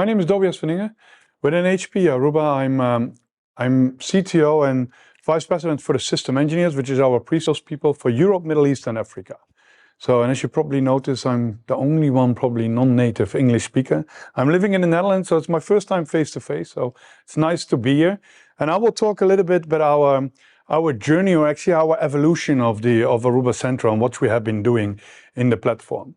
My name is Dobias van Ingen. Within HPE Aruba, I'm CTO and Vice President for the System Engineers, which is our pre-sales people for Europe, Middle East, and Africa. And as you probably notice, I'm the only one probably non-native English speaker. I'm living in the Netherlands, so it's my first time face-to-face, so it's nice to be here. And I will talk a little bit about our journey, or actually our evolution of Aruba Central and what we have been doing in the platform.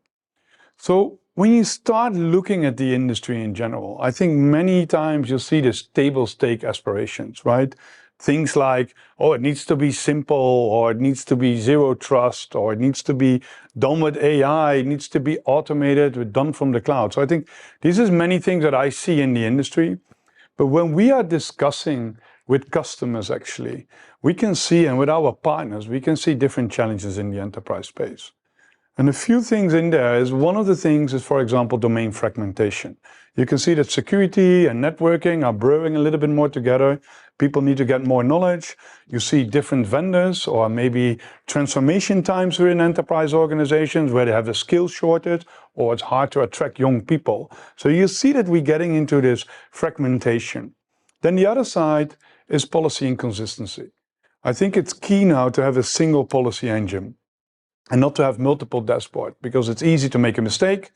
So when you start looking at the industry in general, I think many times you'll see these table stake aspirations, right? Things like, oh, it needs to be simple, or it needs to be zero trust, or it needs to be done with AI, it needs to be automated, done from the cloud. So I think this is many things that I see in the industry. But when we are discussing with customers, actually, we can see, and with our partners, we can see different challenges in the enterprise space. And a few things in there is, one of the things is, for example, domain fragmentation. You can see that security and networking are brewing a little bit more together. People need to get more knowledge. You see different vendors, or maybe transformation times within enterprise organizations where they have a skill shortage, or it's hard to attract young people. So you see that we're getting into this fragmentation. Then the other side is policy inconsistency. I think it's key now to have a single policy engine and not to have multiple dashboards, because it's easy to make a mistake.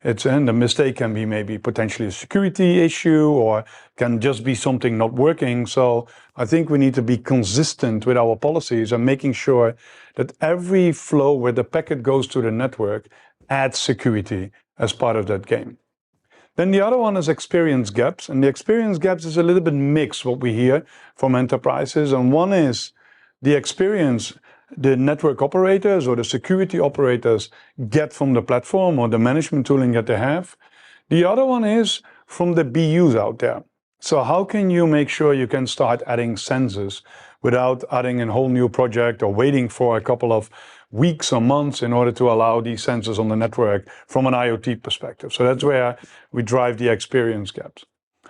And the mistake can be maybe potentially a security issue, or can just be something not working. So I think we need to be consistent with our policies and making sure that every flow where the packet goes to the network adds security as part of that game. Then the other one is experience gaps. And the experience gaps is a little bit mixed, what we hear from enterprises. And one is the experience the network operators or the security operators get from the platform or the management tooling that they have. The other one is from the BUs out there. So how can you make sure you can start adding sensors without adding a whole new project or waiting for a couple of weeks or months in order to allow these sensors on the network from an IoT perspective? So that's where we drive the experience gaps.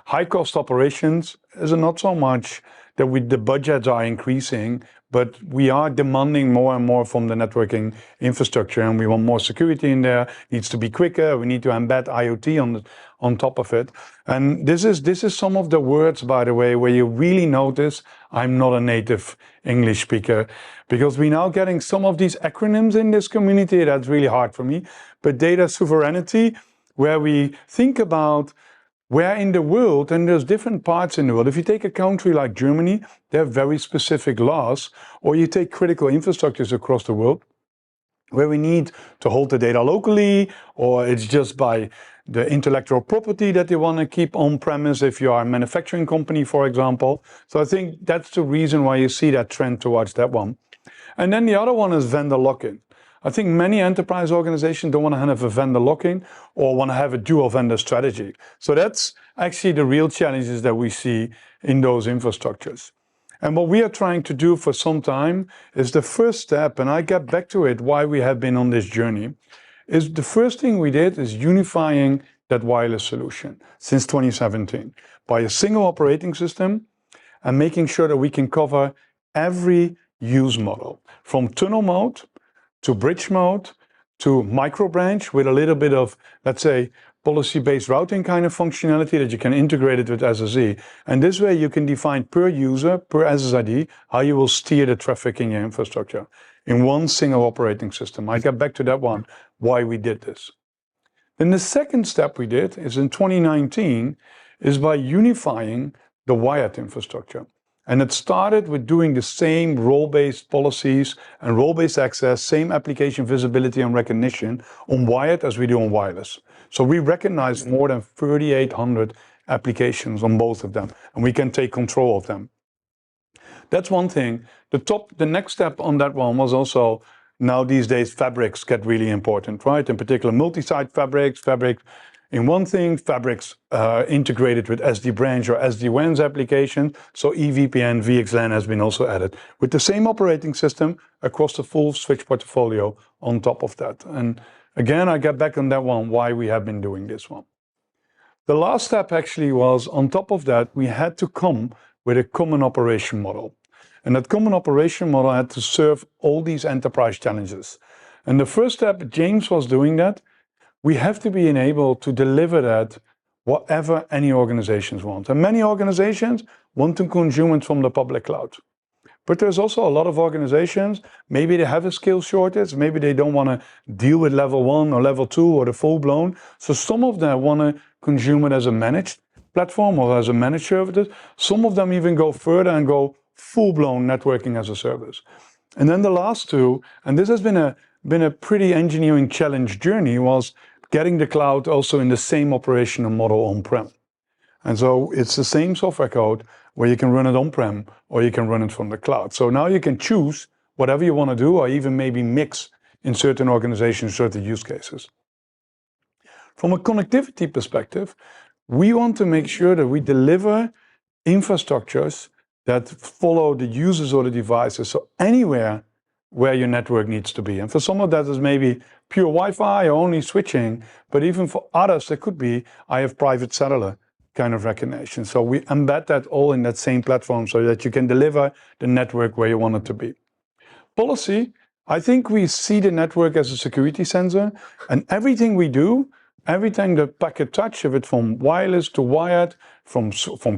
High cost operations is not so much that the budgets are increasing, but we are demanding more and more from the networking infrastructure, and we want more security in there. It needs to be quicker. We need to embed IoT on top of it. And this is some of the words, by the way, where you really notice I'm not a native English speaker, because we're now getting some of these acronyms in this community. That's really hard for me. But data sovereignty, where we think about where in the world, and there's different parts in the world. If you take a country like Germany, they have very specific laws, or you take critical infrastructures across the world where we need to hold the data locally, or it's just by the intellectual property that they want to keep on premise if you are a manufacturing company, for example. So I think that's the reason why you see that trend towards that one. And then the other one is vendor lock-in. I think many enterprise organizations don't want to have a vendor lock-in or want to have a dual vendor strategy. So that's actually the real challenges that we see in those infrastructures. And what we are trying to do for some time is the first step, and I get back to it, why we have been on this journey, is the first thing we did is unifying that wireless solution since 2017 by a single operating system and making sure that we can cover every use model, from tunnel mode to bridge mode, to micro branch with a little bit of, let's say, policy-based routing kind of functionality that you can integrate it with SSE. And this way you can define per user, per SSID, how you will steer the traffic in your infrastructure in one single operating system. I get back to that one, why we did this. Then the second step we did is in 2019, is by unifying the wired infrastructure. And it started with doing the same role-based policies and role-based access, same application visibility and recognition on wired as we do on wireless. So we recognize more than 3,800 applications on both of them, and we can take control of them. That's one thing. The next step on that one was also, now these days fabrics get really important, right? In particular, multi-site fabrics, in one thing, fabrics integrated with SD branch or SD-WAN's application. So EVPN, VXLAN has been also added with the same operating system across the full switch portfolio on top of that. And again, I get back on that one, why we have been doing this one. The last step actually was, on top of that, we had to come with a common operation model. And that common operation model had to serve all these enterprise challenges. And the first step, James was doing that. We have to be able to deliver that whatever any organizations want. And many organizations want to consume it from the public cloud. But there's also a lot of organizations, maybe they have a skill shortage, maybe they don't want to deal with level 1 or level 2 or the full-blown. So some of them want to consume it as a managed platform or as a managed service. Some of them even go further and go full-blown networking as a service. And then the last two, and this has been a pretty engineering challenge journey, was getting the cloud also in the same operational model on-prem. And so it's the same software code where you can run it on-prem or you can run it from the cloud. So now you can choose whatever you want to do, or even maybe mix in certain organizations, certain use cases. From a connectivity perspective, we want to make sure that we deliver infrastructures that follow the users or the devices. So anywhere where your network needs to be. And for some of that is maybe pure Wi-Fi or only switching, but even for others, it could be, I have private cellular kind of recognition. So we embed that all in that same platform so that you can deliver the network where you want it to be. Policy, I think we see the network as a security sensor, and everything we do, everything the packet touch, if it's from wireless to wired, from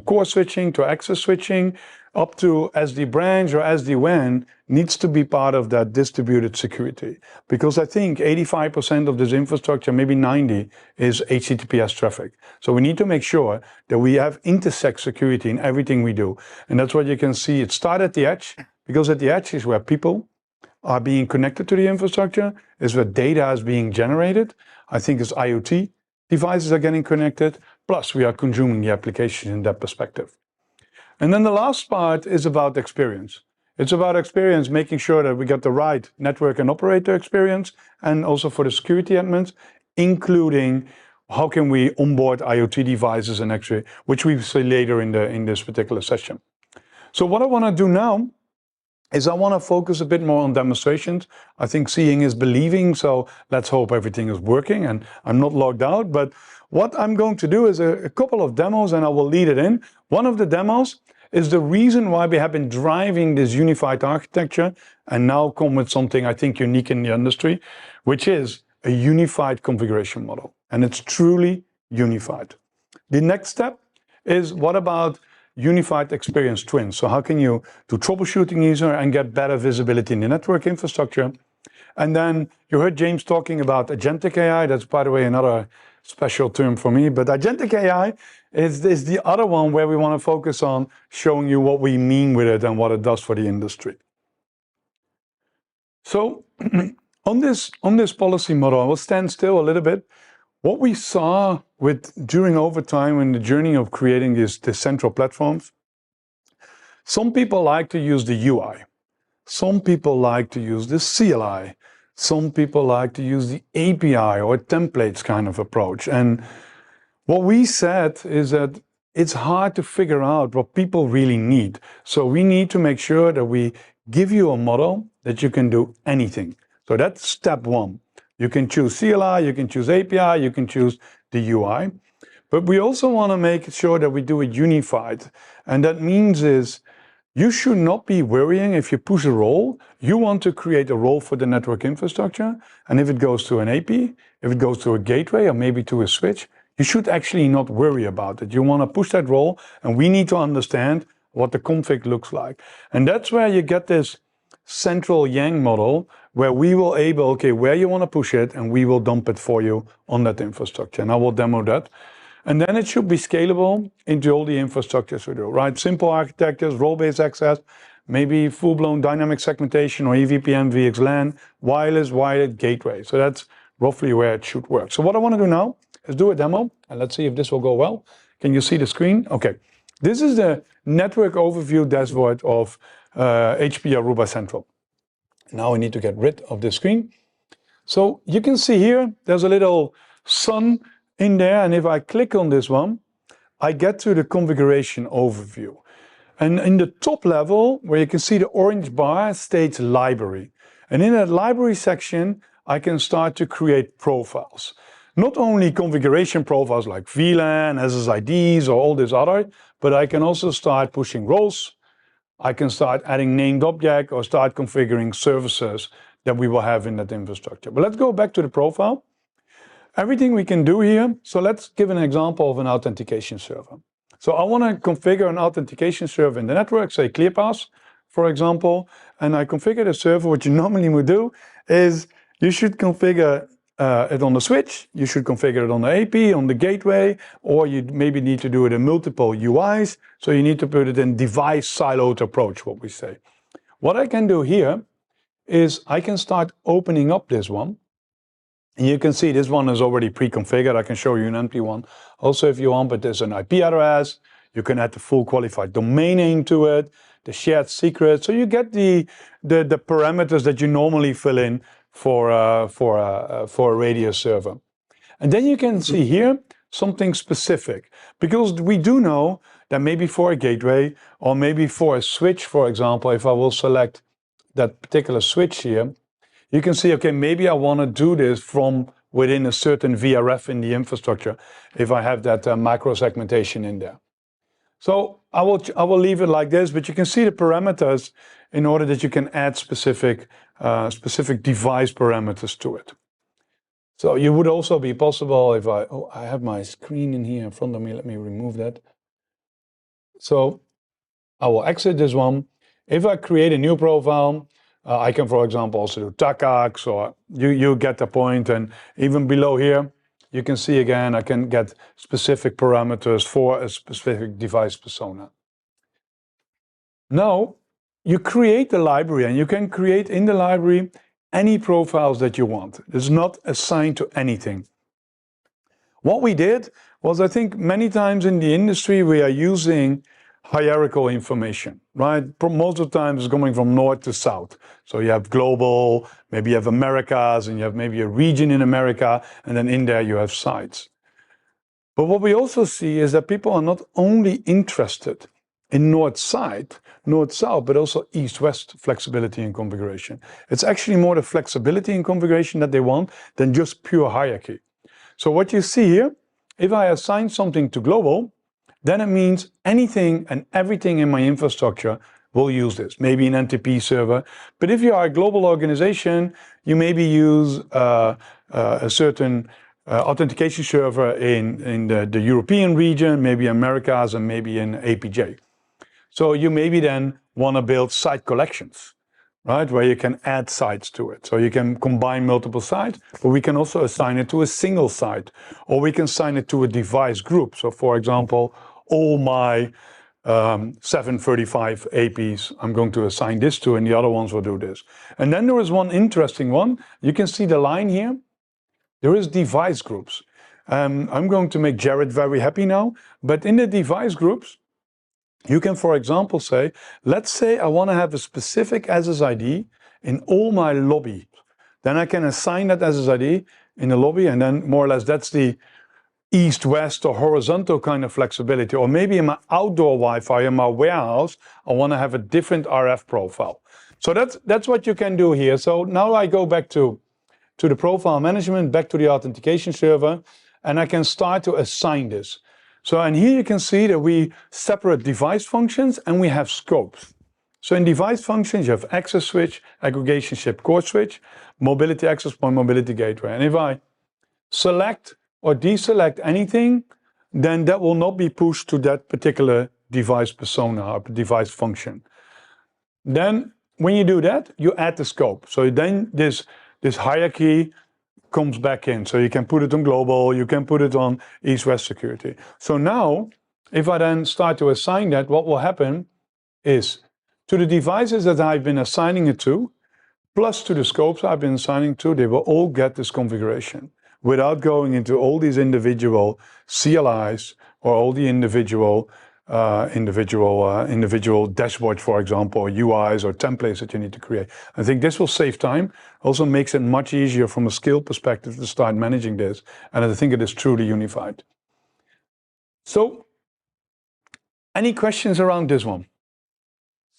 core switching to access switching, up to SD branch or SD-WAN, needs to be part of that distributed security. Because I think 85% of this infrastructure, maybe 90%, is HTTPS traffic. So we need to make sure that we have intersect security in everything we do. And that's what you can see. It starts at the edge, because at the edge is where people are being connected to the infrastructure, is where data is being generated. I think it's IoT devices are getting connected, plus we are consuming the application in that perspective. And then the last part is about experience. It's about experience, making sure that we get the right network and operator experience, and also for the security admins, including how can we onboard IoT devices and actually, which we see later in this particular session. So what I want to do now is I want to focus a bit more on demonstrations. I think seeing is believing, so let's hope everything is working and I'm not logged out. But what I'm going to do is a couple of demos, and I will lead it in. One of the demos is the reason why we have been driving this unified architecture and now come with something I think unique in the industry, which is a unified configuration model. And it's truly unified. The next step is, what about unified experience twins? So how can you do troubleshooting easier and get better visibility in the network infrastructure? And then you heard James talking about agentic AI. That's, by the way, another special term for me. But agentic AI is the other one where we want to focus on showing you what we mean with it and what it does for the industry. So on this policy model, I will stand still a little bit. What we saw during over time in the journey of creating these central platforms, some people like to use the UI. Some people like to use the CLI. Some people like to use the API or templates kind of approach. And what we said is that it's hard to figure out what people really need. So we need to make sure that we give you a model that you can do anything. So that's step one. You can choose CLI, you can choose API, you can choose the UI. But we also want to make sure that we do it unified. And that means is, you should not be worrying if you push a role. You want to create a role for the network infrastructure. And if it goes to an AP, if it goes to a gateway or maybe to a switch, you should actually not worry about it. You want to push that role, and we need to understand what the config looks like. And that's where you get this central Yang model, where we will where you want to push it, and we will dump it for you on that infrastructure. And I will demo that. And then it should be scalable into all the infrastructures we do, right? Simple architectures, role-based access, maybe full-blown dynamic segmentation or EVPN, VXLAN, wireless, wired, gateway. So that's roughly where it should work. So what I want to do now is do a demo, and let's see if this will go well. Can you see the screen? Okay. This is the network overview dashboard of HPE Aruba Central. Now I need to get rid of the screen. So you can see here, there's a little sun in there, and if I click on this one, I get to the configuration overview. And in the top level, where you can see the orange bar, states library. And in that library section, I can start to create profiles. Not only configuration profiles like VLAN, SSIDs, or all this other, but I can also start pushing roles. I can start adding named object or start configuring services that we will have in that infrastructure. But let's go back to the profile. everything we can do here. So let's give an example of an authentication server. So I want to configure an authentication server in the network, say ClearPass, for example, and I configure the server. What you normally would do is you should configure it on the switch, you should configure it on the AP, on the gateway, or you maybe need to do it in multiple UIs. So you need to put it in device siloed approach, what we say. What I can do here is I can start opening up this one. And you can see this one is already pre-configured. I can show you an empty one also if you want, but there's an IP address. You can add the full qualified domain name to it, the shared secret. So you get the parameters that you normally fill in for a radio server. And then you can see here something specific, because we do know that maybe for a gateway or maybe for a switch, for example, if I will select that particular switch here, you can see, okay, maybe I want to do this from within a certain VRF in the infrastructure if I have that micro segmentation in there. So I will leave it like this, but you can see the parameters in order that you can add specific device parameters to it. So it would also be possible if I have my screen in here in front of me. Let me remove that. So I will exit this one. If I create a new profile, I can, for example, also do TACAX, or you get the point. And even below here, you can see again, I can get specific parameters for a specific device persona. Now, you create the library, and you can create in the library any profiles that you want. It's not assigned to anything. What we did was, I think many times in the industry, we are using hierarchical information, right? Most of the time it's coming from north to south. So you have global, maybe you have Americas, and you have maybe a region in America, and then in there you have sites. But what we also see is that people are not only interested in north-south, but also east-west flexibility and configuration. It's actually more the flexibility and configuration that they want than just pure hierarchy. So what you see here, if I assign something to global, then it means anything and everything in my infrastructure will use this, maybe an NTP server. But if you are a global organization, you maybe use a certain authentication server in the European region, maybe Americas, and maybe in APJ. So you maybe then want to build site collections, right, where you can add sites to it. So you can combine multiple sites, but we can also assign it to a single site, or we can assign it to a device group. So for example, all my 735 APs, I'm going to assign this to, and the other ones will do this. And then there is one interesting one. You can see the line here. There is device groups. I'm going to make Jared very happy now, but in the device groups, you can, for example, say, let's say I want to have a specific SSID in all my lobby. Then I can assign that SSID in the lobby, and then more or less that's the east-west or horizontal kind of flexibility. Or maybe in my outdoor Wi-Fi in my warehouse, I want to have a different RF profile. So that's what you can do here. So now I go back to the profile management, back to the authentication server, and I can start to assign this. So, and here you can see that we separate device functions and we have scopes. So in device functions, you have access switch, aggregation ship core switch, mobility access point, mobility gateway. And if I select or deselect anything, then that will not be pushed to that particular device persona or device function. Then when you do that, you add the scope. So then this hierarchy comes back in. So you can put it on global, you can put it on east-west security. So now, if I then start to assign that, what will happen is to the devices that I've been assigning it to, plus to the scopes I've been assigning to, they will all get this configuration without going into all these individual CLIs or all the individual dashboards, for example, or UIs or templates that you need to create. I think this will save time, also makes it much easier from a skill perspective to start managing this, and I think it is truly unified. So, any questions around this one?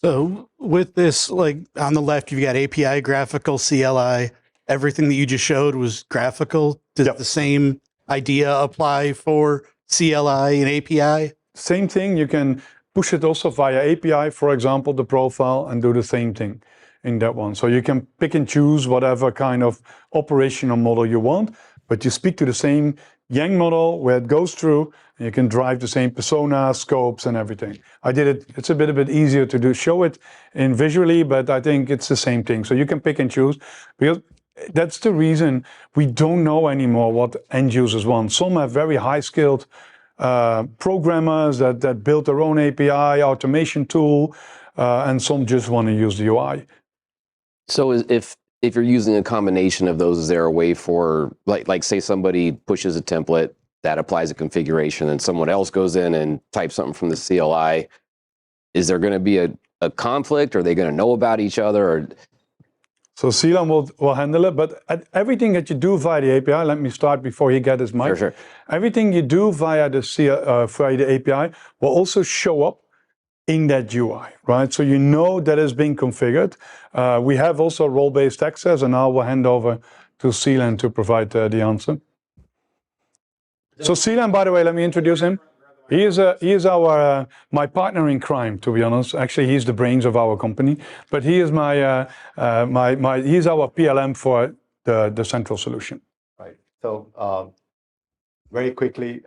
So with this, like on the left, you've got API, graphical, CLI, everything that you just showed was graphical. Does the same idea apply for CLI and API? Same thing, you can push it also via API, for example, the profile, and do the same thing in that one. So you can pick and choose whatever kind of operational model you want, but you speak to the same Yang model where it goes through, and you can drive the same persona, scopes, and everything. I did it. It's a bit easier to show it in visually, but I think it's the same thing. So you can pick and choose, because that's the reason we don't know anymore what end users want. Some have very high-skilled programmers that build their own API automation tool, and some just want to use the UI. So if you're using a combination of those, is there a way for, like say somebody pushes a template that applies a configuration and someone else goes in and types something from the CLI, is there going to be a conflict? Are they going to know about each other? Or? So CLAN will handle it, but everything that you do via the API, let me start before he gets his mic. Sure. Everything you do via the API will also show up in that UI, right? So you know that is being configured. We have also role-based access, and now we'll hand over to CLAN to provide the answer. So CLAN, by the way, let me introduce him. He is our my partner in crime, to be honest. Actually, he's the brains of our company, but he is he's our PLM for the central solution. Right. So very quickly,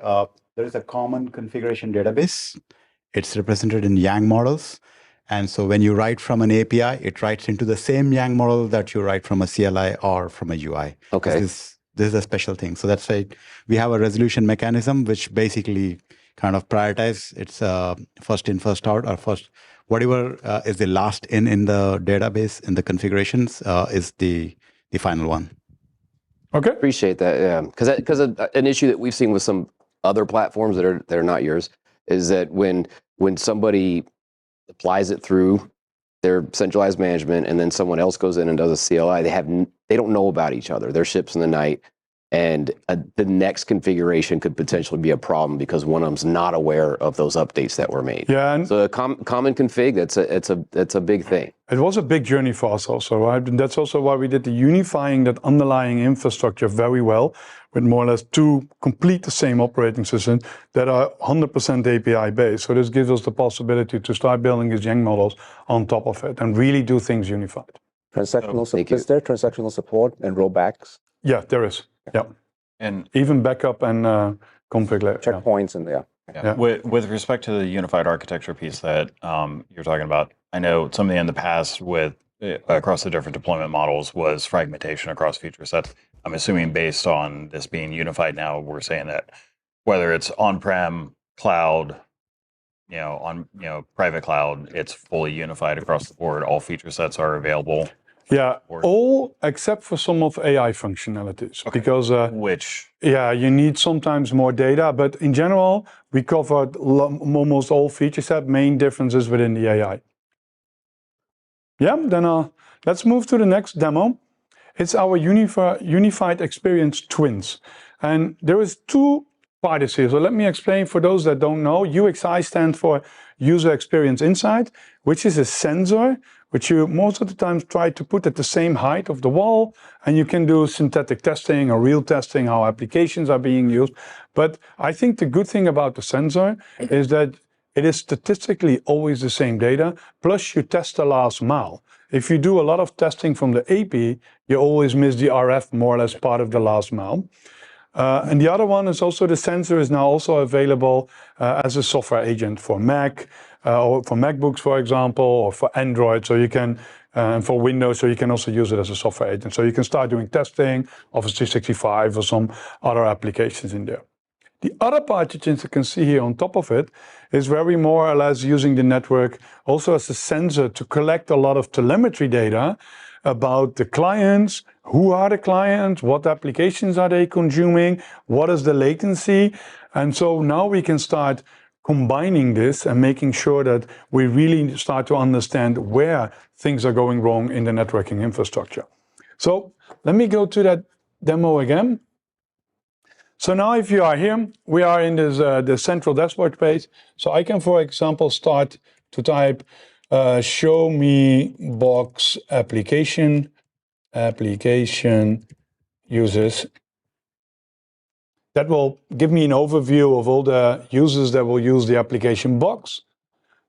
there is a common configuration database. It's represented in Yang models. And so when you write from an API, it writes into the same Yang model that you write from a CLI or from a UI. Okay. This is a special thing. So that's why we have a resolution mechanism, which basically kind of prioritize. It's first in, first out, or first, whatever is the last in the database, in the configurations, is the final one. Okay. Appreciate that, yeah. Because an issue that we've seen with some other platforms that are not yours is that when somebody applies it through their centralized management and then someone else goes in and does a CLI, they don't know about each other. They're ships in the night, and the next configuration could potentially be a problem because one of them's not aware of those updates that were made. Yeah. And so a common config, it's a big thing. it was a big journey for us also, right? And that's also why we did the unifying that underlying infrastructure very well, with more or less two complete the same operating systems that are 100% API based. So this gives us the possibility to start building these Yang models on top of it and really do things unified. Transactional support. Is there transactional support and rollbacks? Yeah, there is. Yeah. And even backup and config layer. Checkpoints and yeah. With respect to the unified architecture piece that you're talking about, I know something in the past with across the different deployment models was fragmentation across feature sets. I'm assuming based on this being unified now, we're saying that whether it's on-prem, cloud, private cloud, it's fully unified across the board. All feature sets are available. Yeah, all except for some of AI functionalities, okay. Because you need sometimes more data, but in general, we covered almost all feature set. Main differences within the AI. Yeah, then let's move to the next demo. It's our unified experience twins, and there is two parties here. So let me explain for those that don't know. UXI stands for User Experience Insight, which is a sensor which you most of the time try to put at the same height of the wall, and you can do synthetic testing or real testing, how applications are being used. But I think the good thing about the sensor is that it is statistically always the same data, plus you test the last mile. If you do a lot of testing from the AP, you always miss the RF, more or less part of the last mile. And the other one is also the sensor is now also available as a software agent for Mac, or for MacBooks, for example, or for Android. So you can, for Windows, so you can also use it as a software agent. So you can start doing testing, Office 365 or some other applications in there. The other part that you can see here on top of it is very more or less using the network also as a sensor to collect a lot of telemetry data about the clients, who are the clients, what applications are they consuming, what is the latency. And so now we can start combining this and making sure that we really start to understand where things are going wrong in the networking infrastructure. So let me go to that demo again. So now if you are here, we are in this the central dashboard page. So I can, for example, start to type show me box application users. That will give me an overview of all the users that will use the application box.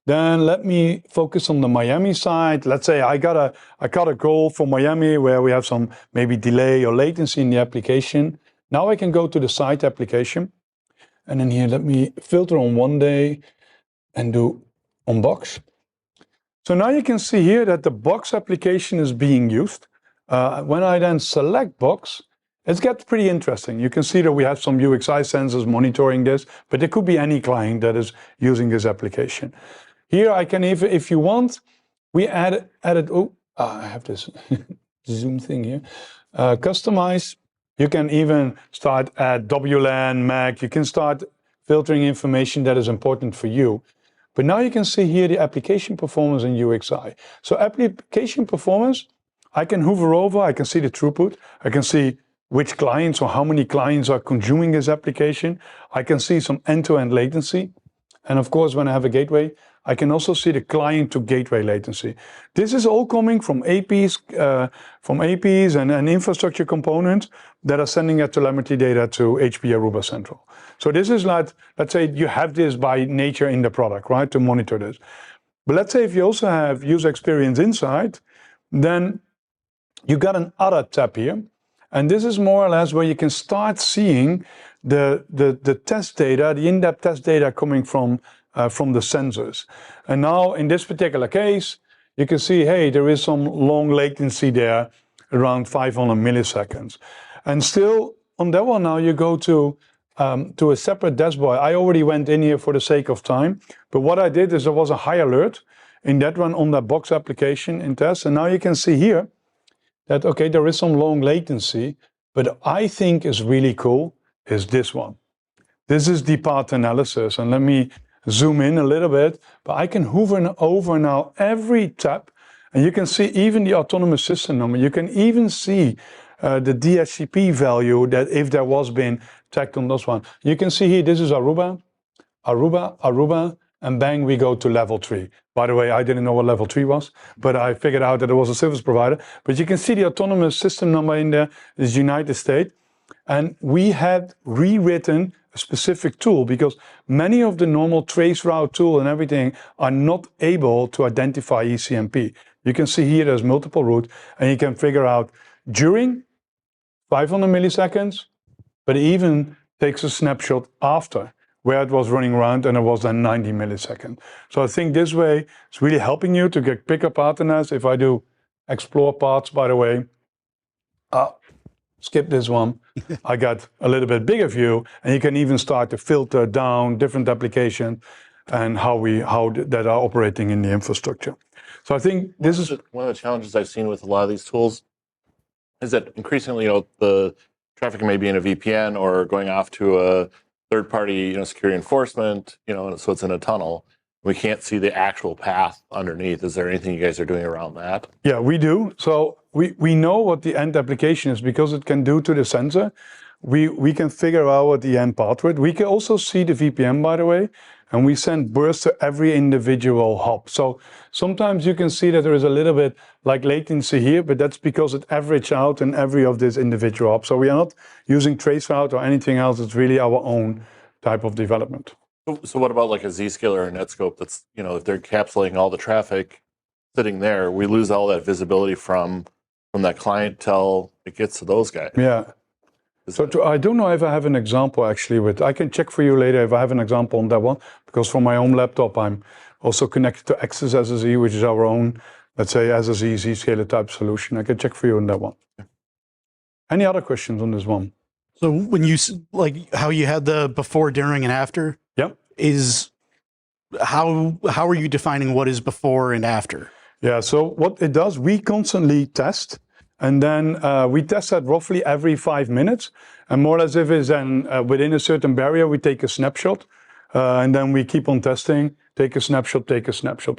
Then let me focus on the Miami side. Let's say I got a goal for Miami where we have some maybe delay or latency in the application. Now I can go to the site application, and then here let me filter on one day and do on box. So now you can see here that the box application is being used. When I then select box, it gets pretty interesting. You can see that we have some UXI sensors monitoring this, but it could be any client that is using this application. Here I can even, if you want, we added, I have this Zoom thing here. Customize. You can even start at WLAN, MAC. You can start filtering information that is important for you. But now you can see here the application performance in UXI. So application performance, I can hover over, I can see the throughput. I can see which clients or how many clients are consuming this application. I can see some end-to-end latency. And of course, when I have a gateway, I can also see the client to gateway latency. This is all coming from APs, and infrastructure components that are sending that telemetry data to HPE Aruba Central. So this is like, let's say you have this by nature in the product, right, to monitor this. But let's say if you also have user experience inside, then you got an other tab here. And this is more or less where you can start seeing the test data, the in-depth test data coming from the sensors. And now in this particular case, you can see, hey, there is some long latency there, around 500 milliseconds. And still on that one now you go to a separate dashboard. I already went in here for the sake of time, but what I did is there was a high alert in that one on that box application in test. And now you can see here that, okay, there is some long latency, but I think is really cool is this one. This is the path analysis. And let me zoom in a little bit, but I can hover over now every tab, and you can see even the autonomous system number. You can even see the DHCP value that if there was been tagged on this one. You can see here, this is Aruba, and bang, we go to level 3. By the way, I didn't know what level 3 was, but I figured out that it was a service provider. But you can see the autonomous system number in there is United States. And we had rewritten a specific tool because many of the normal trace route tool and everything are not able to identify ECMP. You can see here there's multiple routes, and you can figure out during 500 milliseconds, but it even takes a snapshot after where it was running around, and it was then 90 milliseconds. So I think this way it's really helping you to get bigger partners. If I do explore parts, by the way, skip this one. I got a little bit bigger view, and you can even start to filter down different applications and how that are operating in the infrastructure. So I think this is one of the challenges I've seen with a lot of these tools is that increasingly, the traffic may be in a VPN or going off to a third-party, security enforcement, so it's in a tunnel. We can't see the actual path underneath. Is there anything you guys are doing around that? Yeah, we do. So we know what the end application is because it can do to the sensor. We can figure out what the end path is. We can also see the VPN, by the way, and we send bursts to every individual hop. So sometimes you can see that there is a little bit like latency here, but that's because it averages out in every of these individual hops. So we are not using traceroute or anything else. It's really our own type of development. So what about like a Zscaler or a Netscope that's, if they're encapsulating all the traffic sitting there, we lose all that visibility from that client till it gets to those guys. Yeah. I don't know if I have an example actually I can check for you later if I have an example on that one, because from my own laptop, I'm also connected to Access SSE, which is our own, let's say, SSE Zscaler type solution. I can check for you on that one. Any other questions on this one? So when you, like how you had the before, during, and after, is how are you defining what is before and after? Yeah, so what it does, we constantly test, and then we test that roughly every 5 minutes, and more or less if it's then within a certain barrier, we take a snapshot, and then we keep on testing, take a snapshot.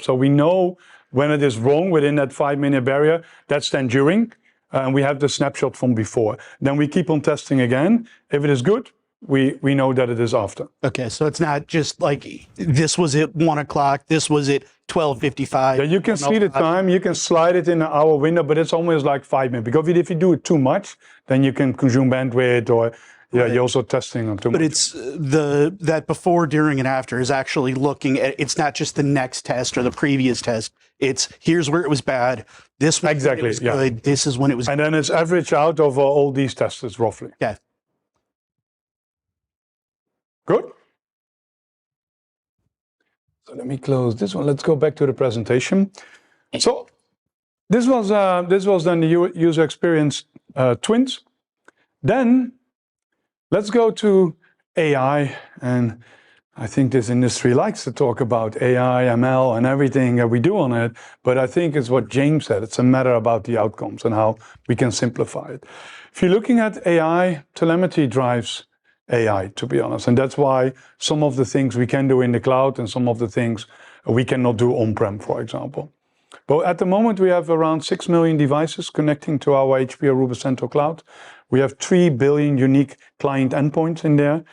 So we know when it is wrong within that 5-minute barrier, that's then during, and we have the snapshot from before. Then we keep on testing again. If it is good, we know that it is after. Okay, so it's not just like this was at 1 o'clock, this was at 12:55. Yeah, you can see the time, you can slide it in an hour window, but it's almost like 5 minutes. Because if you do it too much, then you can consume bandwidth, or you're also testing on too much. But it's that before, during, and after is actually looking at, it's not just the next test or the previous test. It's here's where it was bad. This was exactly, when it was good. This is when it was. And then it's average out over all these tests roughly. Yeah. Good. So let me close this one. Let's go back to the presentation. So this was then the user experience twins. Then let's go to AI, and I think this industry likes to talk about AI, ML, and everything that we do on it, but I think it's what James said, it's a matter about the outcomes and how we can simplify it. If you're looking at AI, telemetry drives AI, to be honest, and that's why some of the things we can do in the cloud and some of the things we cannot do on-prem, for example. But at the moment, we have around 6 million devices connecting to our HPE Aruba Central Cloud. We have 3 billion unique client endpoints in there.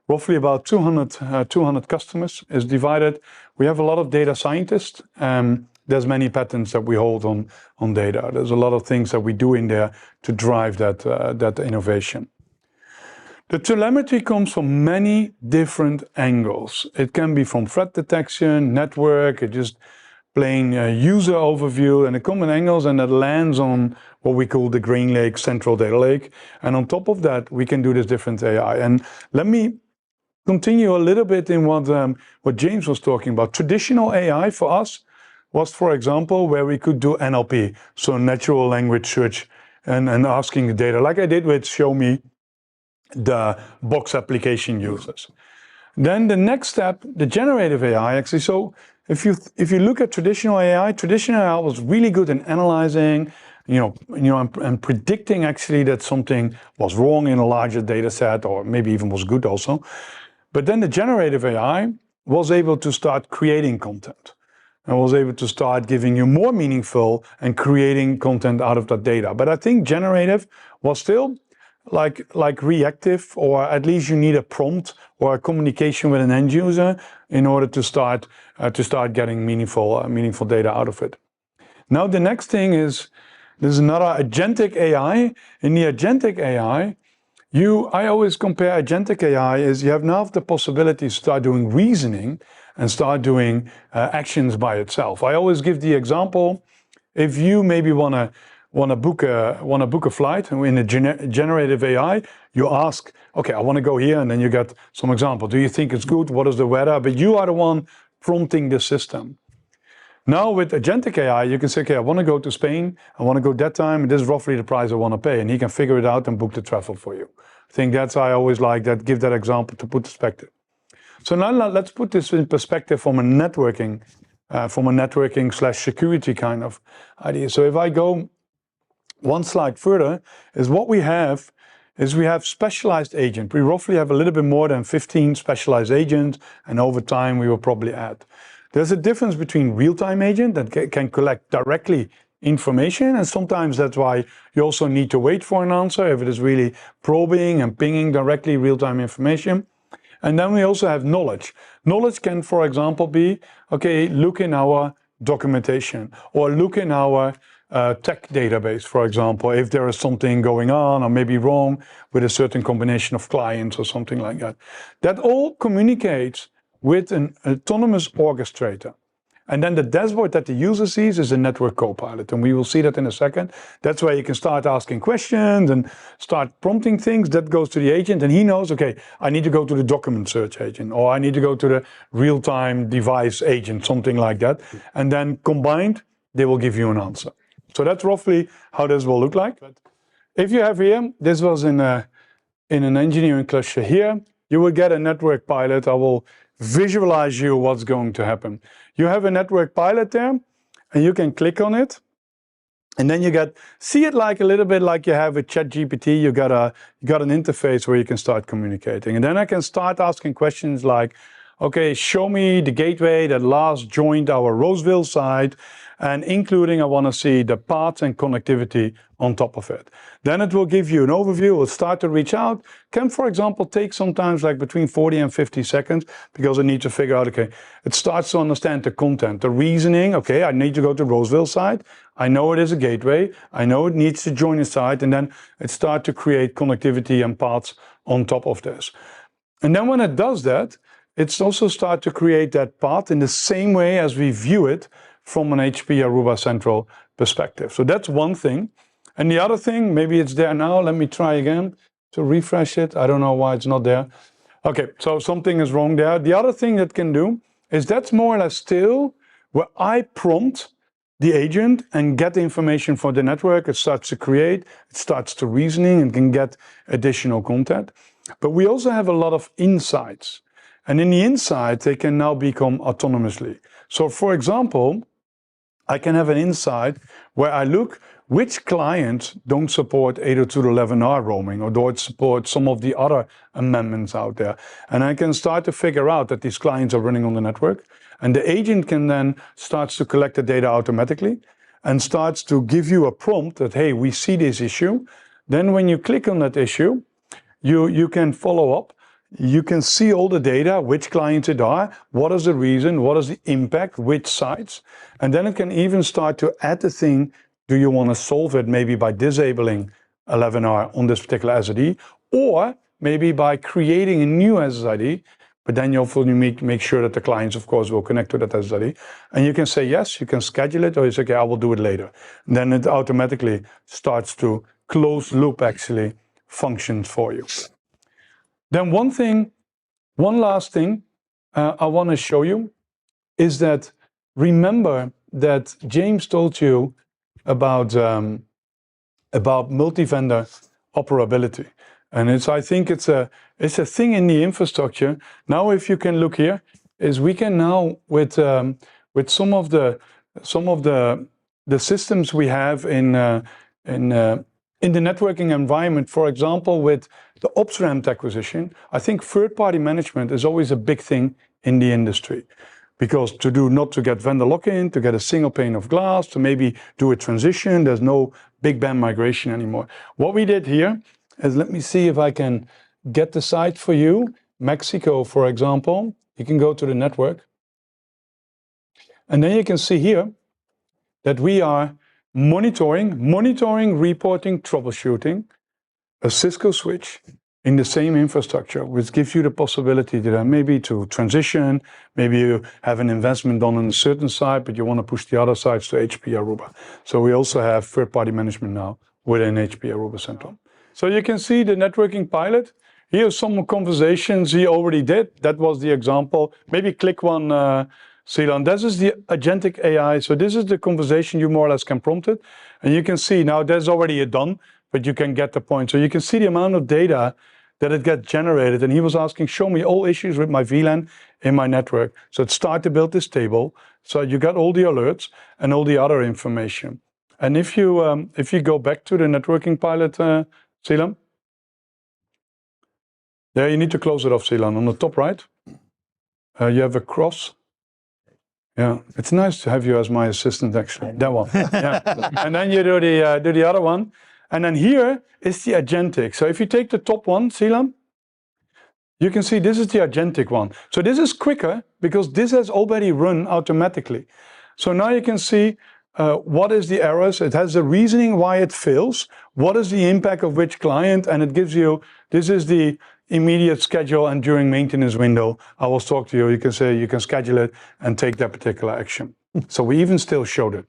Roughly about 200 customers is divided. We have a lot of data scientists. There's many patents that we hold on data. There's a lot of things that we do in there to drive that innovation. The telemetry comes from many different angles. It can be from threat detection, network, it just plain user overview, and the common angles, and that lands on what we call the Green Lake Central Data Lake. And on top of that, we can do this different AI. And let me continue a little bit in what James was talking about. Traditional AI for us was, for example, where we could do NLP, so natural language search, and asking the data, like I did with Show Me the box application users. Then the next step, the generative AI, actually. So if you look at traditional AI was really good in analyzing, and predicting actually that something was wrong in a larger data set, or maybe even was good also. But then the generative AI was able to start creating content and was able to start giving you more meaningful and creating content out of that data. But I think generative was still like reactive, or at least you need a prompt or a communication with an end user in order to start getting meaningful data out of it. Now the next thing is, there's another agentic AI. In the agentic AI, I always compare agentic AI is you have now the possibility to start doing reasoning and start doing actions by itself. I always give the example, if you maybe want to book a flight, and in a generative AI, you ask, okay, I want to go here, and then you get some example. Do you think it's good? What is the weather? But you are the one prompting the system. Now with agentic AI, you can say, okay, I want to go to Spain, I want to go that time, and this is roughly the price I want to pay, and he can figure it out and book the travel for you. I think I always like that, give that example to put perspective. So now let's put this in perspective from a networking / security kind of idea. So if I go one slide further, is what we have specialized agents. We roughly have a little bit more than 15 specialized agents, and over time we will probably add. There's a difference between real-time agent that can collect directly information, and sometimes that's why you also need to wait for an answer if it is really probing and pinging directly real-time information. And then we also have knowledge. Knowledge can, for example, be, okay, look in our documentation, or look in our tech database, for example, if there is something going on or maybe wrong with a certain combination of clients or something like that. That all communicates with an autonomous orchestrator. And then the dashboard that the user sees is a network copilot, and we will see that in a second. That's where you can start asking questions and start prompting things. That goes to the agent, and he knows, okay, I need to go to the document search agent, or I need to go to the real-time device agent, something like that. And then combined, they will give you an answer. So that's roughly how this will look like. If you have here, this was in an engineering cluster here, you will get a network pilot. I will visualize you what's going to happen. You have a network pilot there, and you can click on it, and then see it like a little bit like you have with ChatGPT. You got an interface where you can start communicating, and then I can start asking questions like, okay, show me the gateway that last joined our Roseville site, and including I want to see the paths and connectivity on top of it. Then it will give you an overview. It will start to reach out. Can, for example, take sometimes like between 40 and 50 seconds because I need to figure out, okay, it starts to understand the content, the reasoning. Okay, I need to go to Roseville site. I know it is a gateway. I know it needs to join a site, and then it starts to create connectivity and paths on top of this. And then when it does that, it's also start to create that path in the same way as we view it from an HPE Aruba Central perspective. So that's one thing. And the other thing, maybe it's there now. Let me try again to refresh it. I don't know why it's not there. Okay, so something is wrong there. The other thing that can do is that's more or less still where I prompt the agent and get the information for the network. It starts to create, it starts to reasoning and can get additional content. But we also have a lot of insights. And in the insight, they can now become autonomously. So for example, I can have an insight where I look which clients don't support 802.11r roaming or don't support some of the other amendments out there. And I can start to figure out that these clients are running on the network. And the agent can then start to collect the data automatically and starts to give you a prompt that, hey, we see this issue. Then when you click on that issue, you can follow up. You can see all the data, which clients it are, what is the reason, what is the impact, which sites. And then it can even start to add the thing, do you want to solve it maybe by disabling 11R on this particular SSID, or maybe by creating a new SSID, but then you hopefully make sure that the clients, of course, will connect to that SSID. And you can say yes, you can schedule it, or you say, okay, I will do it later. And then it automatically starts to close loop actually functions for you. Then one last thing I want to show you is that remember that James told you about multi-vendor operability. And I think it's a thing in the infrastructure. Now, if you can look here, is we can now with some of the systems we have in the networking environment, for example, with the ops ramp acquisition, I think third-party management is always a big thing in the industry. Because not to get vendor lock-in, to get a single pane of glass, to maybe do a transition, there's no big bang migration anymore. What we did here is, let me see if I can get the site for you. Mexico, for example, you can go to the network. And then you can see here that we are monitoring, reporting, troubleshooting a Cisco switch in the same infrastructure, which gives you the possibility to maybe to transition, maybe you have an investment done on a certain side, but you want to push the other sides to HPE Aruba. So we also have third-party management now within HPE Aruba Central. So you can see the networking pilot. Here's some conversations he already did. That was the example. Maybe click one, Ceylon. This is the agentic AI. So this is the conversation you more or less can prompt it. And you can see now there's already a done, but you can get the point. So you can see the amount of data that it gets generated. And he was asking, show me all issues with my VLAN in my network. So it started to build this table. So you got all the alerts and all the other information. And if you go back to the networking pilot, Ceylon, there you need to close it off, Ceylon. On the top right, you have a cross. Yeah, it's nice to have you as my assistant, actually. That one. Yeah. And then you do the other one. And then here is the agentic. So if you take the top one, Ceylon, you can see this is the agentic one. So this is quicker because this has already run automatically. So now you can see what is the errors. It has the reasoning why it fails. What is the impact of which client? And it gives you, this is the immediate schedule and during maintenance window. I will talk to you. You can say you can schedule it and take that particular action. So we even still showed it.